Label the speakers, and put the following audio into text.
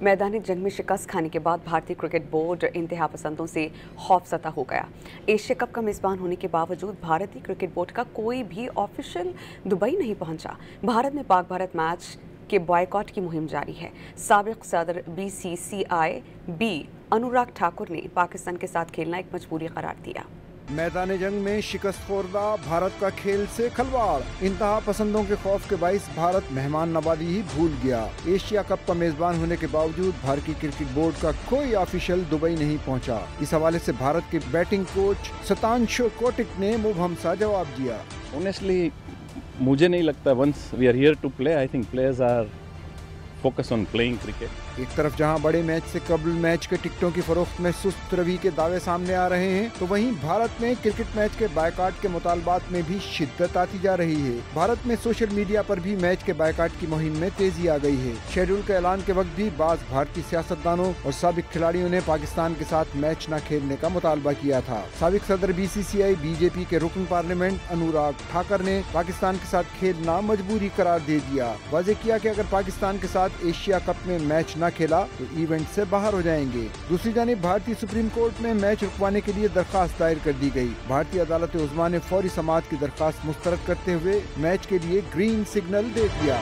Speaker 1: मैदानी जंग में शिकस्त खाने के बाद भारतीय क्रिकेट बोर्ड इंतहा पसंदों से खौफजदा हो गया। एशिया कप का मेज़बान होने के बावजूद भारतीय क्रिकेट बोर्ड का कोई भी ऑफिशियल दुबई नहीं पहुंचा। भारत में पाक भारत मैच के बॉयकॉट की मुहिम जारी है। साबिक सदर BCCI अनुराग ठाकुर ने पाकिस्तान के साथ खेलना एक मजबूरी करार दिया।
Speaker 2: मैदान जंग में शिकस्त खोरदा, भारत का खेल से खलवाड़, इंतहा पसंदों के खौफ के बाइस भारत मेहमान नवाजी ही भूल गया। एशिया कप का मेजबान होने के बावजूद भारतीय क्रिकेट बोर्ड का कोई ऑफिशियल दुबई नहीं पहुंचा। इस हवाले से भारत के बैटिंग कोच शतांशु कोटिक ने मुबहम सा जवाब दिया।
Speaker 3: Honestly, मुझे नहीं लगता once we are here to play, I think players are focused on playing cricket.
Speaker 2: एक तरफ जहां बड़े मैच से कबल मैच के टिकटों की फरोख्त में सुस्त रवि के दावे सामने आ रहे हैं, तो वहीं भारत में क्रिकेट मैच के बायकाट के मुतालबात में भी शिद्दत आती जा रही है। भारत में सोशल मीडिया पर भी मैच के बायकाट की मुहिम में तेजी आ गई है। शेड्यूल के ऐलान के वक्त भी बाज़ भारतीय सियासतदानों और साबिक खिलाड़ियों ने पाकिस्तान के साथ मैच न खेलने का मुतालबा किया था। साबिक सदर BCCI बीजेपी के रुकन पार्लियामेंट अनुराग ठाकुर ने पाकिस्तान के साथ खेलना मजबूरी करार दे दिया। वाज़ेह किया कि अगर पाकिस्तान के साथ एशिया कप में मैच न खेला तो इवेंट से बाहर हो जाएंगे। दूसरी जानिब भारतीय सुप्रीम कोर्ट में मैच रुकवाने के लिए दरखास्त दायर कर दी गई। भारतीय अदालत उज़्मा ने फौरी समाअत की दरखास्त मुस्तरद करते हुए मैच के लिए ग्रीन सिग्नल दे दिया।